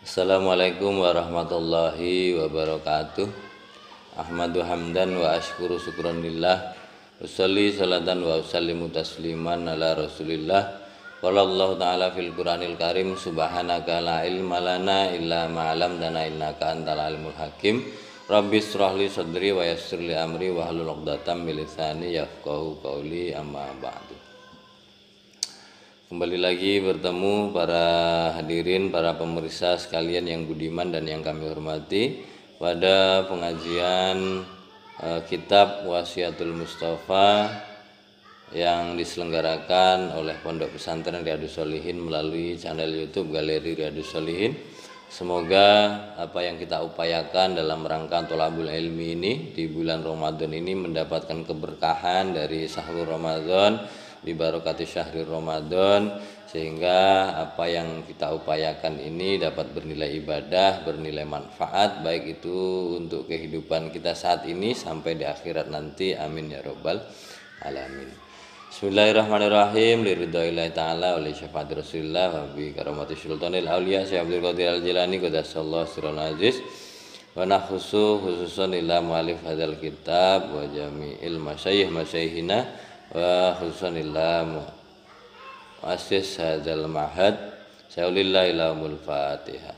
Assalamualaikum warahmatullahi wabarakatuh. Ahmadu hamdan wa ashkuru syukran lillah. Usolli salatan wa usallimu tasliman ala rasulillah. Qala Allah ta'ala fil Qur'anil Karim, subhanaka la ilma lana illa ma 'allamtana innaka antal alimul hakim. Rabbi shrah li sadri wa yassir li amri wa hlul 'uqdatam min lisani yafqahu qawli, amma ba'du. Kembali lagi bertemu para hadirin, para pemirsa sekalian yang budiman dan yang kami hormati pada pengajian kitab Wasiatul Mustafa yang diselenggarakan oleh Pondok Pesantren Riyadhus Shalihin melalui channel YouTube Galeri Riyadhus Shalihin. Semoga apa yang kita upayakan dalam rangka thalabul ilmi ini di bulan Ramadan ini mendapatkan keberkahan dari sahur Ramadan, di barokati syahri Ramadan, sehingga apa yang kita upayakan ini dapat bernilai ibadah, bernilai manfaat, baik itu untuk kehidupan kita saat ini sampai di akhirat nanti. Amin ya robbal alamin. Bismillahirrahmanirrahim. Liridhoillahi ta'ala wa li syafaati rasulillah wa bi karamati sultanil awliya Syekh Abdul Qadir al-Jilani qaddasallahu sirrul aziz wa khususan ila mu'alif hadzal kitab wa jami'il masyayihina wa khususanillah muassis hadzal ma'had. Syaulillahi lahumul fatihah.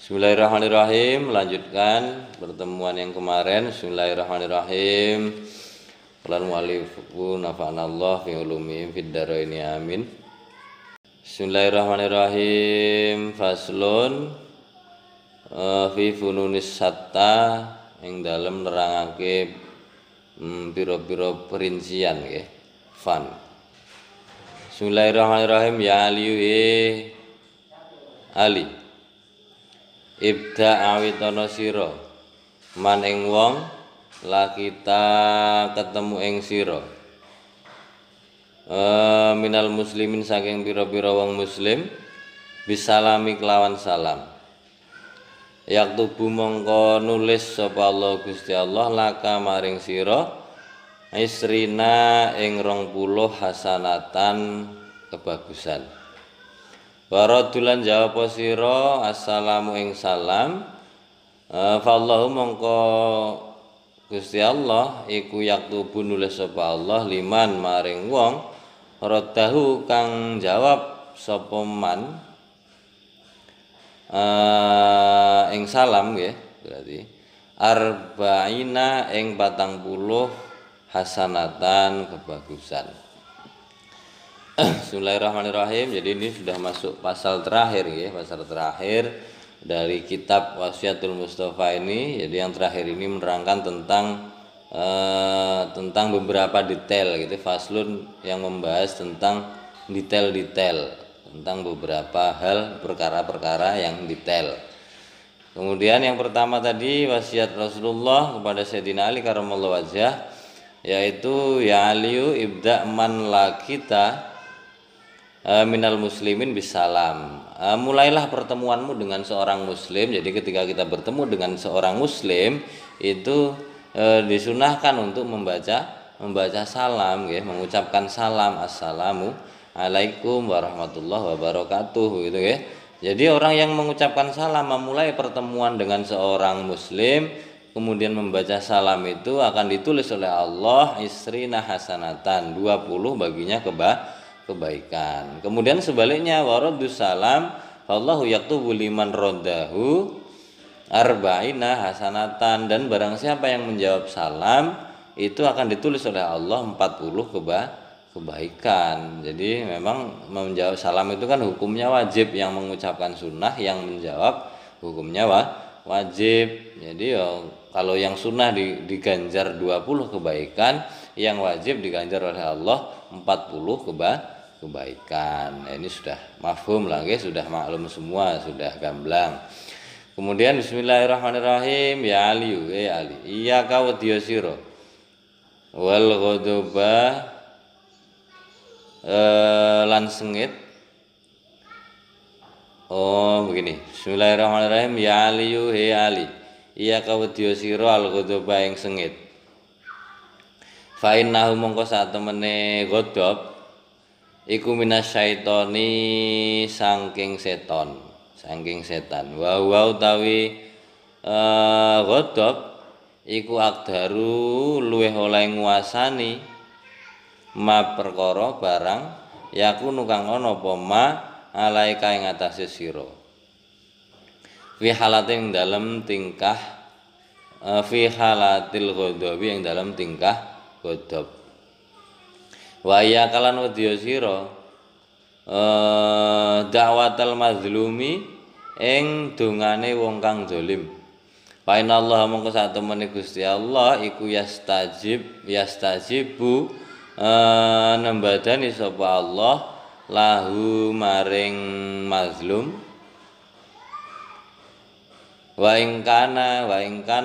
Bismillahirrahmanirrahim. Melanjutkan pertemuan yang kemarin. Bismillahirrahmanirrahim. Qala mu'allifu nafa'anallah fi ulumihim fid dharaini amin. Bismillahirrahmanirrahim. Faslun fi fununis satta, yang dalam nerangake piro-piro perincian nggih. Fan. Bismillahirrahmanirrahim. Ya Ali Ali. Ibda awitono sira man ing wong la kita ketemu ing sira minal muslimin saking pira-pira wong muslim bisalami kelawan salam. Yaktubu mongko nulis sapa Allah Gusti Allah laka maring sira isrina ing 20 hasanatan kebagusan. Waradulan jawab sira assalamu ing salam. Fallahu mongko Gusti Allah iku yaktubu nulis sapa Allah liman maring wong raddahu kang jawab sapa man ing salam nggih, berarti arba'ina ing 40 hasanatan kebagusan. Bismillahirrahmanirrahim. Jadi ini sudah masuk pasal terakhir ya, pasal terakhir dari kitab Wasiatul Mustafa ini. Jadi yang terakhir ini menerangkan tentang beberapa detail gitu. Faslun yang membahas tentang detail-detail tentang beberapa hal, perkara-perkara yang detail. Kemudian yang pertama tadi wasiat Rasulullah kepada Sayyidina Ali karramallahu wajhah, yaitu ya Aliyu ibda man la kita minal muslimin bisalam. Mulailah pertemuanmu dengan seorang muslim. Jadi ketika kita bertemu dengan seorang muslim itu disunahkan untuk membaca salam ya, mengucapkan salam, assalamu alaikum warahmatullahi wabarakatuh gitu ya. Jadi orang yang mengucapkan salam memulai pertemuan dengan seorang muslim kemudian membaca salam itu akan ditulis oleh Allah isrina hasanatan, 20 baginya kebaikan. Kemudian sebaliknya waradus salam Allahu yaktubu liman raddahu arba'ina hasanatan, dan barang siapa yang menjawab salam itu akan ditulis oleh Allah 40 kebaikan. Jadi memang menjawab salam itu kan hukumnya wajib, yang mengucapkan sunnah, yang menjawab hukumnya wajib. Jadi kalau yang sunnah diganjar 20 kebaikan, yang wajib diganjar oleh Allah 40 kebaikan. Ini sudah mafhum lah, sudah maklum semua, sudah gamblang. Kemudian bismillahirrahmanirrahim. Ya Ali Ali iya kau diosiro wal ghadaba lan sengit. Begini. Bismillahirrahmanirrahim. Ya Ali Ali iya kau diosiro al ghadaba yang sengit. Fa innahu mongko sak temene ghadab iku minasyaitoni saking seton, wa utawi ghadab iku akdaru luweh oleh nguasani ma perkara barang yakunu kang ana apa ma alaika ing atase sira fi halatin dalam tingkah fi halatil ghadabi yang dalam tingkah ghadab wa ya kalan wedya sira dakwatal mazlumi ing dongane wong kang zalim fa innallaha mongko sak temene Gusti Allah iku yastajibu nembadani sapa Allah lahu maring mazlum wa ing kana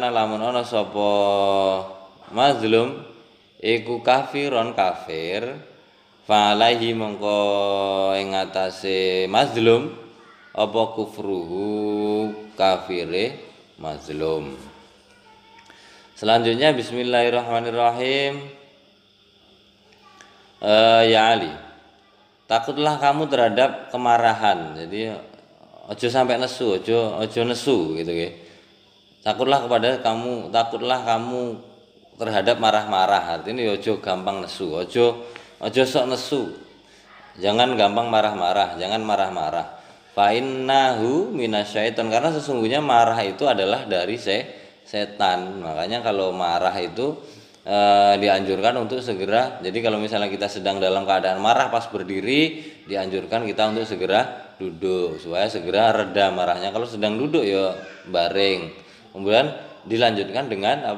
lamun ana sapa mazlum iku kafiron kafir fa alaihi mongko ing atase mazlum apa kufruhu kafire mazlum. Selanjutnya bismillahirrahmanirrahim. Ya Ali, takutlah kamu terhadap kemarahan. Jadi ojo sampai nesu, ojo nesu gitu ya. Takutlah kamu terhadap marah-marah. Artinya ojo gampang nesu, ojo sok nesu. Jangan gampang marah-marah, jangan marah-marah. Fa innahu minasyaiton, karena sesungguhnya marah itu adalah dari setan. Makanya kalau marah itu dianjurkan untuk segera. Jadi kalau misalnya kita sedang dalam keadaan marah pas berdiri, dianjurkan kita untuk segera duduk supaya segera reda marahnya. Kalau sedang duduk ya baring. Kemudian dilanjutkan dengan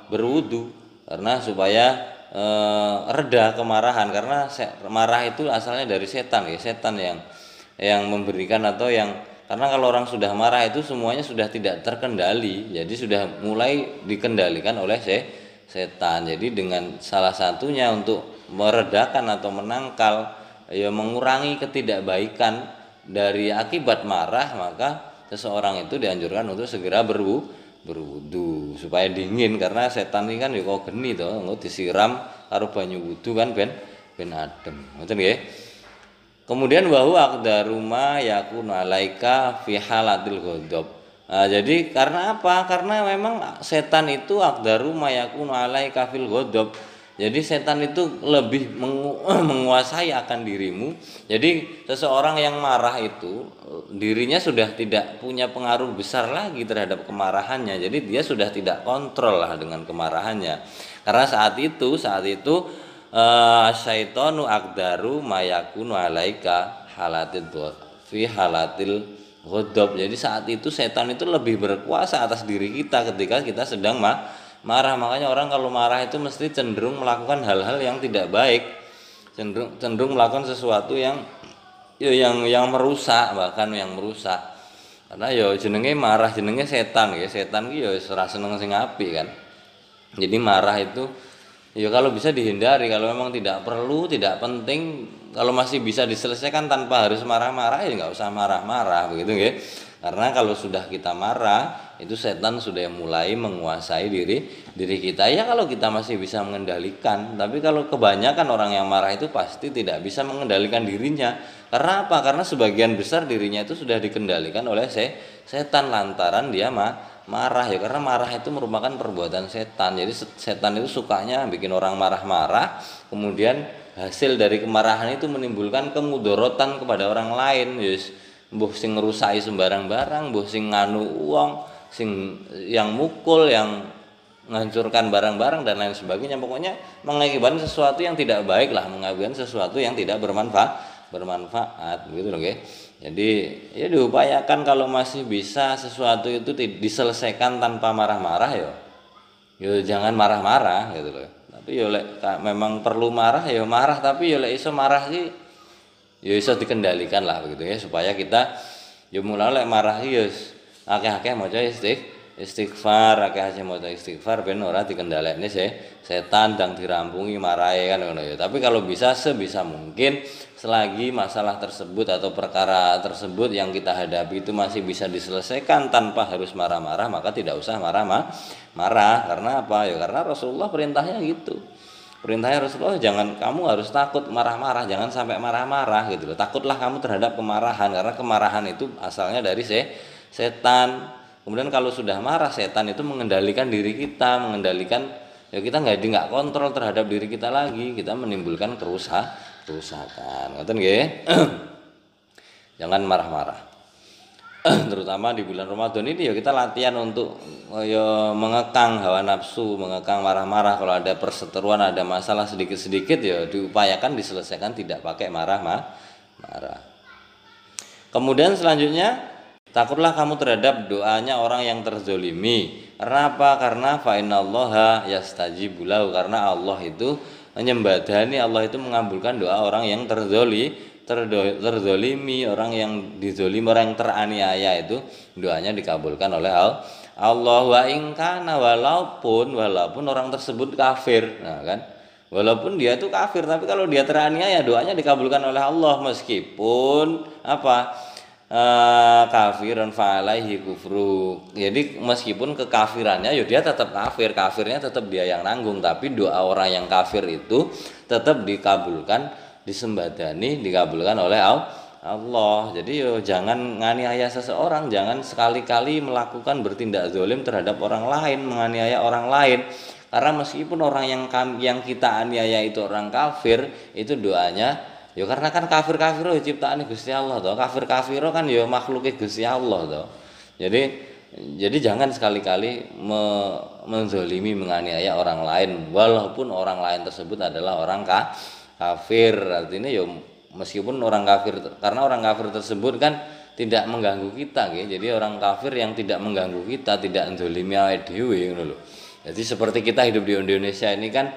berwudu, karena supaya reda kemarahan, karena marah itu asalnya dari setan ya, setan yang memberikan atau yang, karena kalau orang sudah marah itu semuanya sudah tidak terkendali, jadi sudah mulai dikendalikan oleh setan. Jadi dengan salah satunya untuk meredakan atau menangkal ya mengurangi ketidakbaikan dari akibat marah, maka seseorang itu dianjurkan untuk segera berwudu supaya dingin, karena setan ini kan ya kok geni to, engko disiram karo banyu wudu kan ben adem. Ngoten nggih. Kemudian wahu aqdaruma yakunu alaika fi halatil ghadab. Nah, jadi karena apa? Karena memang setan itu aqdaruma yakunu alaika fil ghadab. Jadi setan itu lebih menguasai akan dirimu. Jadi seseorang yang marah itu dirinya sudah tidak punya pengaruh besar lagi terhadap kemarahannya. Jadi dia sudah tidak kontrol lah dengan kemarahannya. Karena saat itu syaitonu aqdaru mayakunu alaika fi halatil ghadab. Jadi saat itu setan itu lebih berkuasa atas diri kita ketika kita sedang marah. Makanya orang kalau marah itu mesti cenderung melakukan hal-hal yang tidak baik, cenderung melakukan sesuatu yang merusak, bahkan yang merusak. Karena jenenge marah, jenenge setan ya. Setan ki ora seneng sing apik kan. Jadi marah itu kalau bisa dihindari, kalau memang tidak perlu, tidak penting, kalau masih bisa diselesaikan tanpa harus marah-marah ya nggak usah marah-marah begitu ya. Karena kalau sudah kita marah, itu setan sudah mulai menguasai diri kita. Ya kalau kita masih bisa mengendalikan, tapi kalau kebanyakan orang yang marah itu pasti tidak bisa mengendalikan dirinya. Karena apa? Karena sebagian besar dirinya itu sudah dikendalikan oleh setan lantaran dia marah ya, karena marah itu merupakan perbuatan setan. Jadi setan itu sukanya bikin orang marah-marah, kemudian hasil dari kemarahan itu menimbulkan kemudorotan kepada orang lain. Mbuh sing ngerusai sembarang barang, mbuh sing nganu uang, sing yang mukul, yang menghancurkan barang-barang dan lain sebagainya. Pokoknya mengakibatkan sesuatu yang tidak baik lah, mengakibatkan sesuatu yang tidak bermanfaat begitu loh guys. Jadi ya diupayakan kalau masih bisa sesuatu itu diselesaikan tanpa marah-marah ya jangan marah-marah gitu loh. Tapi memang perlu marah ya marah, tapi iso marah sih iso dikendalikan lah begitu ya, supaya kita mulai marah akeh-akeh maca istighfar, akeh-akeh maca istighfar ben ora dikendhalekne setan dan dirampungi marahe kan ngono ya. Tapi kalau bisa sebisa mungkin selagi masalah tersebut atau perkara tersebut yang kita hadapi itu masih bisa diselesaikan tanpa harus marah-marah, maka tidak usah marah. Karena apa? Ya karena Rasulullah perintahnya gitu. Perintahnya Rasulullah, jangan, kamu harus takut marah-marah, jangan sampai marah-marah gitu loh. Takutlah kamu terhadap kemarahan, karena kemarahan itu asalnya dari setan. Kemudian kalau sudah marah, setan itu mengendalikan diri kita, mengendalikan, ya kita nggak kontrol terhadap diri kita lagi, kita menimbulkan kerusakan. Ngoten nggih. Jangan marah-marah. Terutama di bulan Ramadan ini ya kita latihan untuk ya mengekang hawa nafsu, mengekang marah-marah. Kalau ada perseteruan, ada masalah sedikit-sedikit ya diupayakan diselesaikan tidak pakai marah. Kemudian selanjutnya, takutlah kamu terhadap doanya orang yang terzolimi. Karena apa? Karena fa innallaha yastajibu lahu, karena Allah itu menyembadani, Allah itu mengabulkan doa orang yang terzolimi, orang yang dizolimi, orang yang teraniaya itu doanya dikabulkan oleh Allah. Wa in kana, walaupun orang tersebut kafir. Nah kan, walaupun dia itu kafir, tapi kalau dia teraniaya doanya dikabulkan oleh Allah, meskipun apa, kafiran fa'alaihi kufru. Jadi meskipun kekafirannya ya dia tetap kafir, kafirnya tetap dia yang nanggung, tapi doa orang yang kafir itu tetap dikabulkan, disembadani, dikabulkan oleh Allah. Jadi yo jangan nganiaya seseorang, jangan sekali-kali melakukan bertindak zalim terhadap orang lain, menganiaya orang lain. Karena meskipun orang yang kita aniaya itu orang kafir, itu doanya ya karena kan kafir ciptaan Gusti Allah toh. Kafir kan ya makhluknya Gusti Allah toh. Jadi jangan sekali-kali menzolimi, menganiaya orang lain walaupun orang lain tersebut adalah orang kafir. Artinya ya meskipun orang kafir, karena orang kafir tersebut kan tidak mengganggu kita gitu. Jadi orang kafir yang tidak mengganggu kita, tidak menzolimi awake dhewe ngono lho. Jadi seperti kita hidup di Indonesia ini kan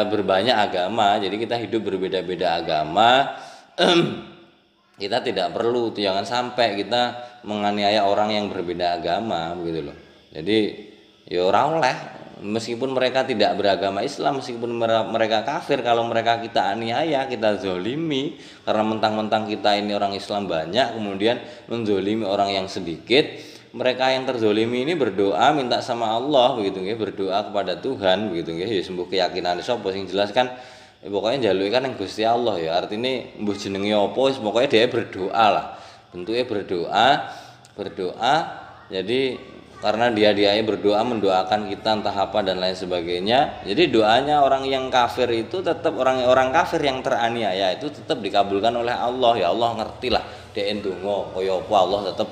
berbanyak agama, jadi kita hidup berbeda-beda agama. Kita tidak perlu, jangan sampai kita menganiaya orang yang berbeda agama begitu loh. Jadi ya ora oleh, meskipun mereka tidak beragama Islam, meskipun mereka kafir, kalau mereka kita aniaya, kita zolimi, karena mentang-mentang kita ini orang Islam banyak, kemudian menzolimi orang yang sedikit. Mereka yang terzolimi ini berdoa minta sama Allah begitu nggih, berdoa kepada Tuhan begitu nggih, ya sembuh keyakinan sapa sing jelas kan pokoknya njaluki kan yang Gusti Allah ya. Artinya mbuh jenenge apa wis pokoknya dia berdoa lah. Bentuknya berdoa. Jadi karena dia berdoa, mendoakan kita entah apa dan lain sebagainya. Jadi doanya orang yang kafir itu tetap, orang kafir yang teraniaya itu tetap dikabulkan oleh Allah. Ya Allah ngertilah dia ndonga kaya apa, Allah tetap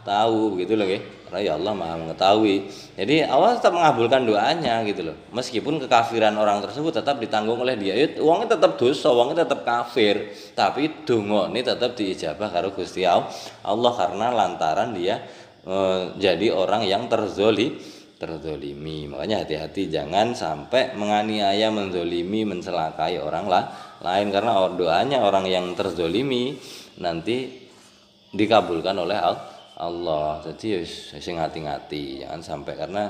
tahu gitu loh nggih. Karena ya Allah Maha mengetahui. Jadi Allah tetap mengabulkan doanya gitu loh. Meskipun kekafiran orang tersebut tetap ditanggung oleh dia. Uangnya tetap dosa, uangnya tetap kafir, tapi dongane tetap diijabah karo Gusti Allah karena lantaran dia jadi orang yang terzolimi. Makanya hati-hati jangan sampai menganiaya, menzolimi, mencelakai orang lain, karena doanya orang yang terzolimi nanti dikabulkan oleh Allah. Jadi sing hati-hati, jangan sampai, karena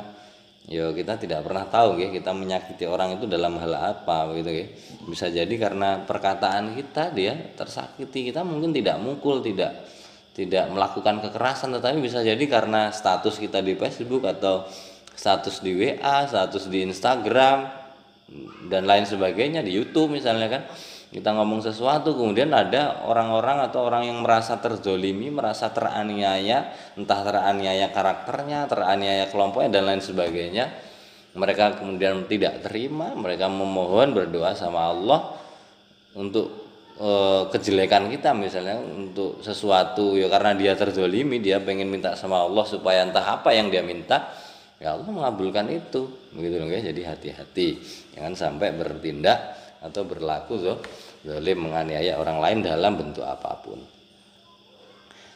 ya kita tidak pernah tahu ya, kita menyakiti orang itu dalam hal apa begitu ya. Bisa jadi karena perkataan kita dia tersakiti, kita mungkin tidak mukul, tidak melakukan kekerasan, tetapi bisa jadi karena status kita di Facebook atau status di WA, status di Instagram dan lain sebagainya, di YouTube misalnya kan, kita ngomong sesuatu kemudian ada orang-orang atau orang yang merasa terzolimi, merasa teraniaya, entah teraniaya karakternya, teraniaya kelompoknya dan lain sebagainya. Mereka kemudian tidak terima, mereka memohon, berdoa sama Allah untuk kejelekan kita misalnya, untuk sesuatu ya karena dia terzolimi, dia pengen minta sama Allah supaya entah apa yang dia minta, ya Allah mengabulkan itu begitu loh guys. Jadi hati-hati jangan sampai bertindak atau berlaku zalim, menganiaya orang lain dalam bentuk apapun.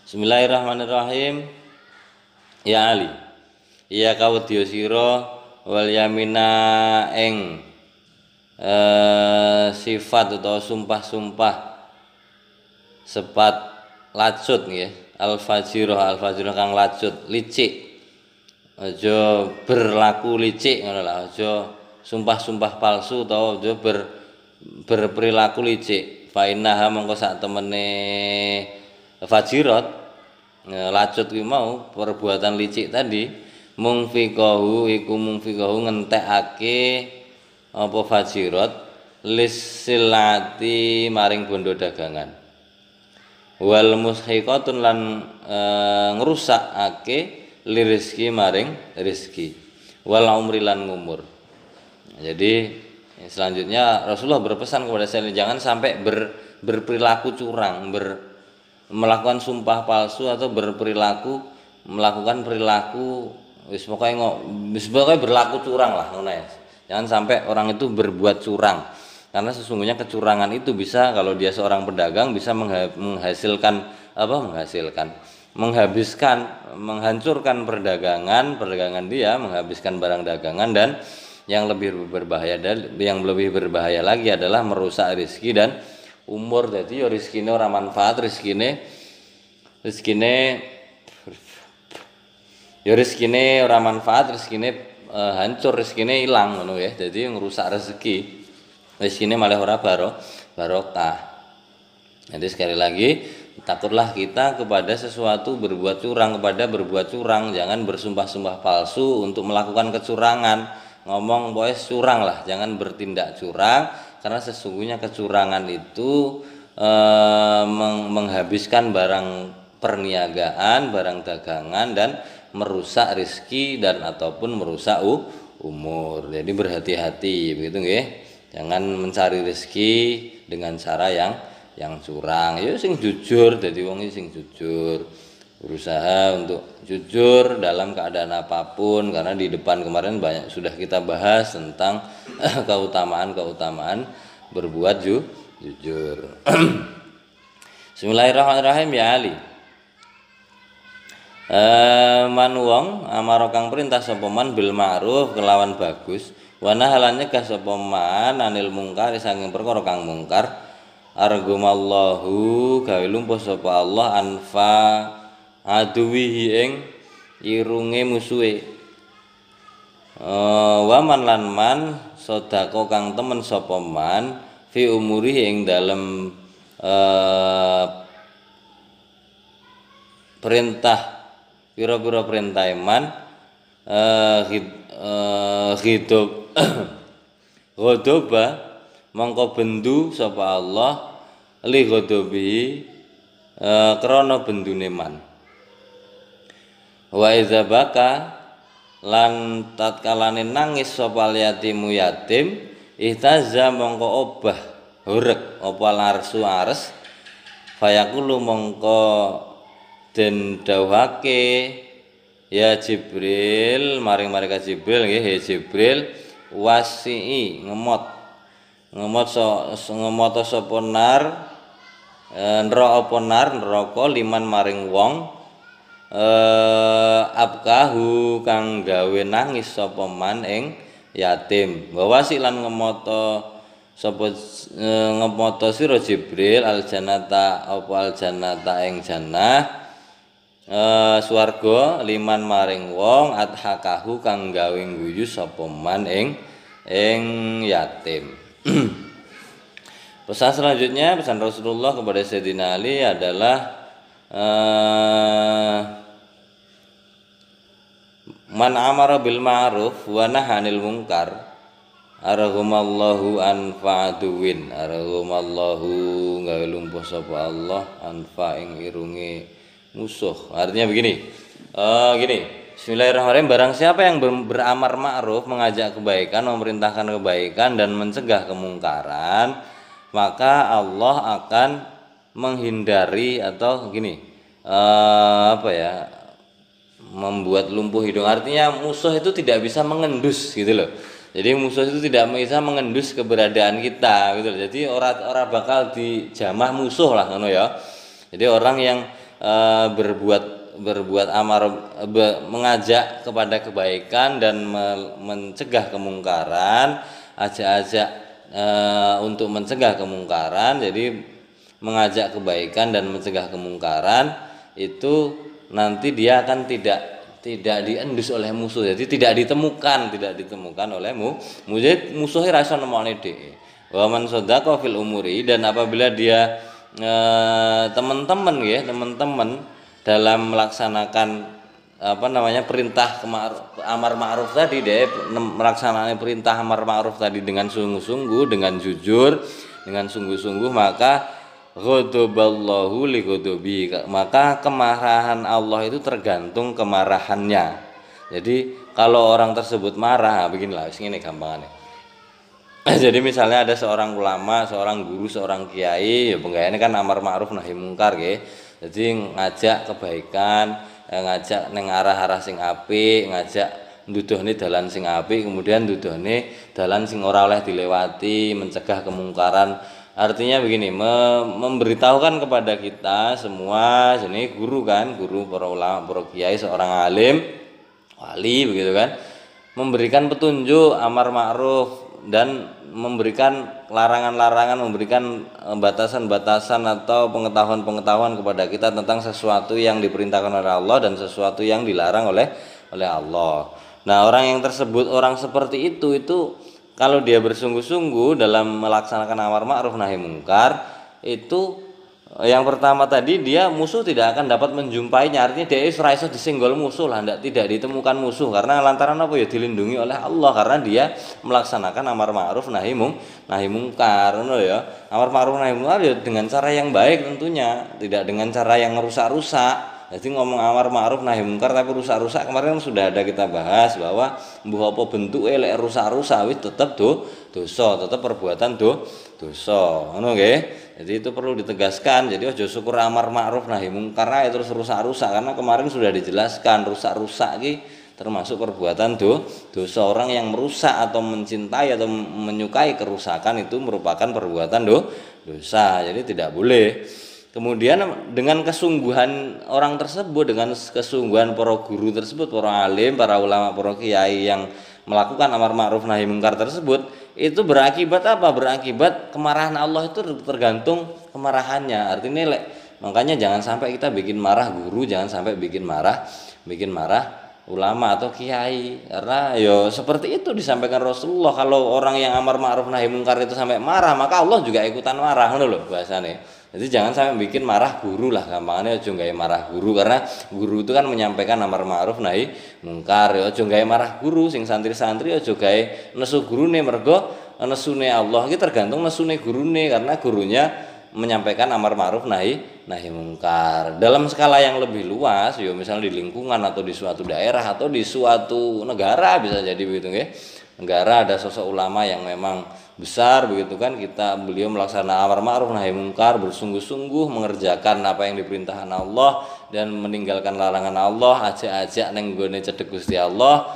Bismillahirrahmanirrahim. Ya Ali, iya kawedya sira wal yamina ing sifat atau sumpah-sumpah sepat lacut nggih, al-fajirah kang lacut, licik. Aja berlaku licik ngono lah, aja sumpah-sumpah palsu atau aja berperilaku licik. Fa innaha mongko sak temene fajirat, lacut kuwi mau perbuatan licik tadi, mungfiqahu iku mungfiqahu ngentekake apa fajirat lisilati maring bondo dagangan wal mushiqatun lan ngrusakake lirizki maring rizki wal umri lan ngumur. Jadi selanjutnya Rasulullah berpesan kepada saya jangan sampai berperilaku curang, melakukan sumpah palsu atau melakukan perilaku wis pokoknya berlaku curang lah ngono ya. Jangan sampai orang itu berbuat curang. Karena sesungguhnya kecurangan itu bisa kalau dia seorang pedagang bisa menghancurkan perdagangan dia, menghabiskan barang dagangan dan yang lebih berbahaya lagi adalah merusak rezeki dan umur. Jadi ya rezekine ora manfaat, rezekine ora manfaat, rezekine hancur, rezekine ilang ngono ya. Jadi ngerusak rezeki. Rezekine malah ora barokah. Jadi sekali lagi takutlah kita kepada sesuatu berbuat curang, jangan bersumpah-sumpah palsu untuk melakukan kecurangan. Ngomong boys curang lah, jangan bertindak curang karena sesungguhnya kecurangan itu menghabiskan barang perniagaan, barang dagangan dan merusak rezeki dan ataupun merusak umur. Jadi berhati-hati begitu nggih. Jangan mencari rezeki dengan cara yang curang. Ya sing jujur, dadi wong sing jujur. Berusaha untuk jujur dalam keadaan apapun karena di depan kemarin banyak sudah kita bahas tentang keutamaan berbuat jujur. Bismillahirrahmanirrahim ya Ali. Man wong amara kang perintah sapa man bil ma'ruf kelawan bagus wa nahalan nyegah sapa man anil mungkar saking perkara kang mungkar argumallahu gawe lumpuh sapa Allah anfa aduwihi ing irunge musuhe wa man lan man sedako kang temen sapa man fi umuri ing dalem perintah pira-pira perintah iman hidup ghadoba mongko bendu sapa Allah li ghadabi krana bendune man wa iza baka lan tatkalane nangis sapa yatimu yatim ihtaza mongko obah horeg apa larsu ares fayaqulu mongko den dawuhake ya Jibril maring malaikat Jibril nggih he Jibril wasi'i ngemot sapa nar neraka liman maring wong abkahu kang gawe nangis sapa man ing yatim wasi lan ngemoto sira Jibril aljannata ing jannah swarga liman maring wong adhakahu kang gawe guyu sapa man ing yatim. Pesan selanjutnya, pesan Rasulullah kepada Sayyidina Ali adalah man amara bil ma'ruf wa nahanil munkar arghumallahu anfa'aduwin arghumallahu gawe lumpuh sapa Allah anfa ing irunge musuh. Artinya begini, Bismillahirrahmanirrahim. Barang siapa yang beramar ma'ruf, mengajak kebaikan, memerintahkan kebaikan dan mencegah kemungkaran, maka Allah akan menghindari atau membuat lumpuh hidung. Artinya musuh itu tidak bisa mengendus gitu loh. Jadi musuh itu tidak bisa mengendus keberadaan kita gitu loh. Jadi orang bakal dijamah musuh lah ngono ya. Jadi orang yang berbuat amar mengajak kepada kebaikan dan mencegah kemungkaran, ajak untuk mencegah kemungkaran. Jadi mengajak kebaikan dan mencegah kemungkaran itu nanti dia akan tidak diendus oleh musuh. Jadi tidak ditemukan oleh musuh. Musuhnya rasa nemokne dhek. Wa man sadaqa fil umuri, dan apabila dia teman-teman dalam melaksanakan apa namanya perintah amar ma'ruf tadi deh, melaksanakan perintah amar ma'ruf tadi dengan sungguh-sungguh, dengan jujur, dengan sungguh-sungguh, maka ghadaballahu li ghadabi, maka kemarahan Allah itu tergantung kemarahannya. Jadi kalau orang tersebut marah, beginilah ini gampangannya. Jadi misalnya ada seorang ulama, seorang guru, seorang kiai, ya penggayanya kan amar ma'ruf nahi mungkar nggih. Jadi ngajak kebaikan, ngajak neng arah-arah sing apik, ngajak nduduhne dalan sing apik, kemudian nduduhne dalan sing ora oleh dilewati, mencegah kemungkaran. Artinya begini, memberitahukan kepada kita semua, ini guru kan, guru, para ulama, para kiai, seorang alim, wali begitu kan, memberikan petunjuk amar ma'ruf dan memberikan larangan-larangan, memberikan batasan-batasan atau pengetahuan-pengetahuan kepada kita tentang sesuatu yang diperintahkan oleh Allah dan sesuatu yang dilarang oleh Allah. Nah, orang yang tersebut, orang seperti itu kalau dia bersungguh-sungguh dalam melaksanakan amar ma'ruf nahi mungkar, itu yang pertama tadi, dia musuh tidak akan dapat menjumpainya. Artinya dia ora iso disenggol musuh lah, tidak ditemukan musuh, karena lantaran apa ya, dilindungi oleh Allah, karena dia melaksanakan amar ma'ruf nahi mungkar, ngono ya. Amar ma'ruf nahi mungkar ya dengan cara yang baik tentunya, tidak dengan cara yang merusak-rusak. Jadi ngomong amar ma'ruf nahi mungkar tapi rusak-rusak, kemarin sudah ada kita bahas bahwa mbuh apa bentuke lek rusak-rusak wis tetep dosa, tetep perbuatan dosa. Ngono nggih. Jadi itu perlu ditegaskan. Jadi ojo syukur amar ma'ruf nahi mungkar ae terus rusak-rusak, karena kemarin sudah dijelaskan rusak-rusak iki termasuk perbuatan dosa. Orang yang merusak atau mencintai atau menyukai kerusakan itu merupakan perbuatan dosa. Jadi tidak boleh. Kemudian dengan kesungguhan orang tersebut, dengan kesungguhan para guru tersebut, para alim, para ulama, para kiai yang melakukan amar ma'ruf nahi mungkar tersebut, itu berakibat apa? Berakibat kemarahan Allah itu tergantung kemarahannya. Artinya makanya jangan sampai kita bikin marah guru, jangan sampai bikin marah ulama atau kiai, karena yo seperti itu disampaikan Rasulullah. Kalau orang yang amar ma'ruf nahi mungkar itu sampai marah, maka Allah juga ikutan marah, ngono lho bahasane. Jadi jangan sampai bikin marah guru lah, gampangannya aja gawe marah guru, karena guru itu kan menyampaikan amar ma'ruf nahi mungkar. Ya aja gawe marah guru, sing santri-santri aja gawe nesu gurune, mergo nesune Allah iki tergantung nesune gurune, karena gurunya menyampaikan amar ma'ruf nahi mungkar dalam skala yang lebih luas, ya misalnya di lingkungan atau di suatu daerah atau di suatu negara bisa jadi begitu nggih. Negara ada sosok ulama yang memang besar begitu kan, beliau melaksanakan amar ma'ruf nahi mungkar, bersungguh-sungguh mengerjakan apa yang diperintahkan Allah dan meninggalkan larangan Allah, ajak-ajak neng gone cedhek Gusti Allah,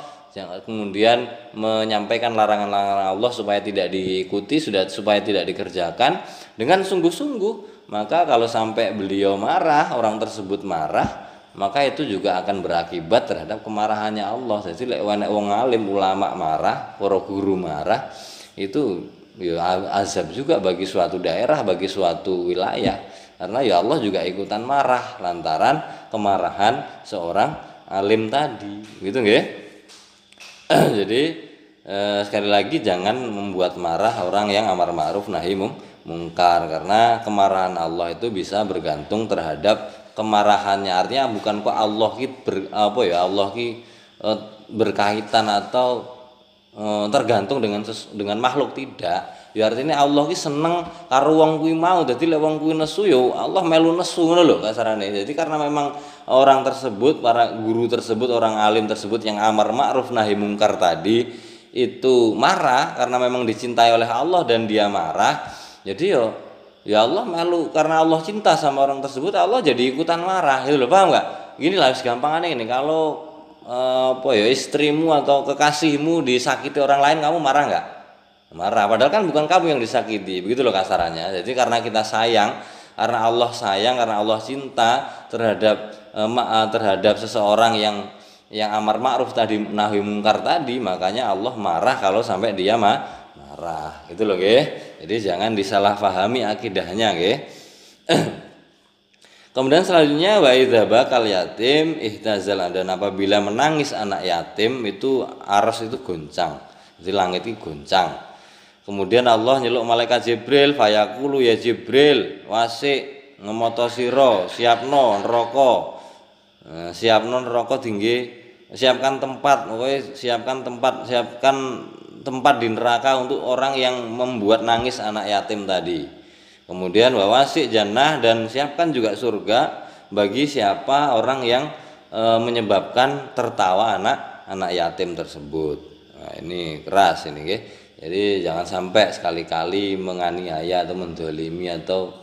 kemudian menyampaikan larangan-larangan Allah supaya tidak diikuti, supaya tidak dikerjakan dengan sungguh-sungguh. Maka kalau sampai beliau marah, orang tersebut marah, maka itu juga akan berakibat terhadap kemarahannya Allah. Jadi lek wong alim ulama marah, para guru marah, itu ya azab juga bagi suatu daerah, bagi suatu wilayah. Karena ya Allah juga ikutan marah lantaran kemarahan seorang alim tadi. Gitu nggih. Jadi sekali lagi jangan membuat marah orang yang amar ma'ruf nahi mungkar, karena kemarahan Allah itu bisa bergantung terhadap kemarahannya. Artinya bukan kok Allah Allah berkaitan atau tergantung dengan makhluk, tidak. Ya artinya Allah ki seneng karo wong kuwi mau, dadi lek wong kuwi nesu yo Allah melu nesu, ngono lho kasarane. Jadi karena memang orang tersebut, para guru tersebut, orang alim tersebut yang amar ma'ruf nahi mungkar tadi itu marah karena memang dicintai oleh Allah dan dia marah. Jadi ya Allah malu, karena Allah cinta sama orang tersebut, Allah jadi ikutan marah, gitu loh, paham nggak? Gini lah gampangnya ini, kalau istrimu atau kekasihmu disakiti orang lain, kamu marah nggak? Marah, padahal kan bukan kamu yang disakiti, begitu loh kasarannya. Jadi karena kita sayang, karena Allah sayang, karena Allah cinta terhadap seseorang yang amar ma'ruf tadi nahi mungkar tadi, makanya Allah marah kalau sampai dia marah, gitu loh nggih. Jadi jangan disalahpahami akidahnya nggih. Kemudian selanjutnya wa idza bakal yatim ihtazal, dan apabila menangis anak yatim itu aras itu goncang. Jadi langit itu goncang. Kemudian Allah nyeluk malaikat Jibril, fayaqulu ya Jibril, wasik ngemoto sira, siapno neraka. Siapno neraka tinggi, siapkan tempat, pokoknya siapkan tempat di neraka untuk orang yang membuat nangis anak yatim tadi. Kemudian wawasi jannah, dan siapkan juga surga bagi siapa orang yang menyebabkan tertawa anak yatim tersebut. Nah, ini keras ini, okay? Jadi jangan sampai sekali-kali menganiaya atau mendolimi atau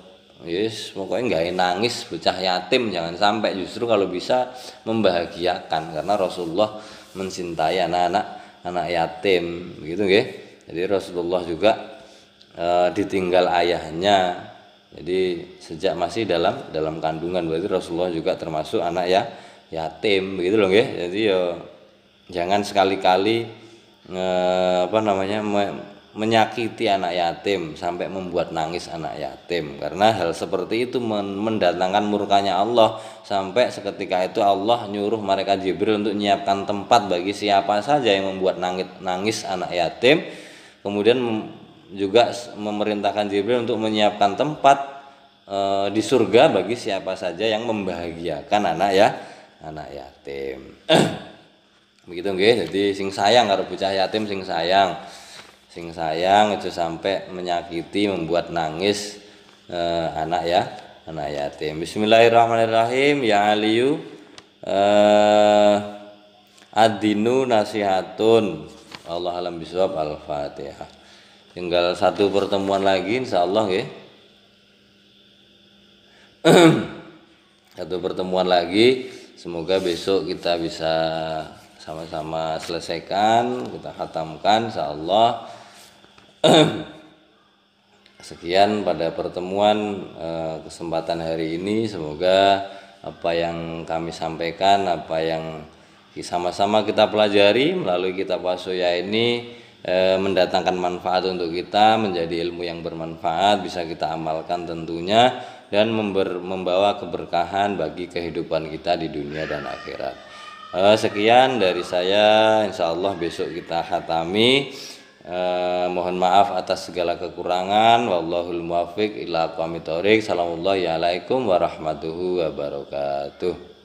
yes pokoknya nggak nangis bocah yatim, jangan sampai, justru kalau bisa membahagiakan, karena Rasulullah mencintai anak yatim begitu nggih. Jadi Rasulullah juga ditinggal ayahnya, jadi sejak masih dalam kandungan, berarti Rasulullah juga termasuk anak yatim begitu loh nggih. Jadi ya jangan sekali-kali menyakiti anak yatim sampai membuat nangis anak yatim, karena hal seperti itu mendatangkan murkanya Allah. Sampai seketika itu Allah nyuruh malaikat Jibril untuk menyiapkan tempat bagi siapa saja yang membuat nangis anak yatim. Kemudian juga memerintahkan Jibril untuk menyiapkan tempat di surga bagi siapa saja yang membahagiakan anak yatim. Begitu nggih. Jadi sing sayang karo bocah yatim, sing sayang aja sampai menyakiti, membuat nangis anak yatim. Bismillahirrahmanirrahim. Ya aliyu ad-dinu nasihatun. Allah alam bisawab. Al-Fatihah. Tinggal satu pertemuan lagi insyaallah nggih. Satu pertemuan lagi, semoga besok kita bisa sama-sama selesaikan, kita khatamkan insyaallah. Sekian pada pertemuan kesempatan hari ini, semoga apa yang kami sampaikan, apa yang sama-sama kita pelajari melalui kitab Wassoya ini mendatangkan manfaat untuk kita, menjadi ilmu yang bermanfaat, bisa kita amalkan tentunya, dan membawa keberkahan bagi kehidupan kita di dunia dan akhirat. Sekian dari saya, insyaallah besok kita khatami. Mohon maaf atas segala kekurangan. Wallahul muwaffiq ila aqwamit thoriq. Assalamualaikum warahmatullahi wabarakatuh.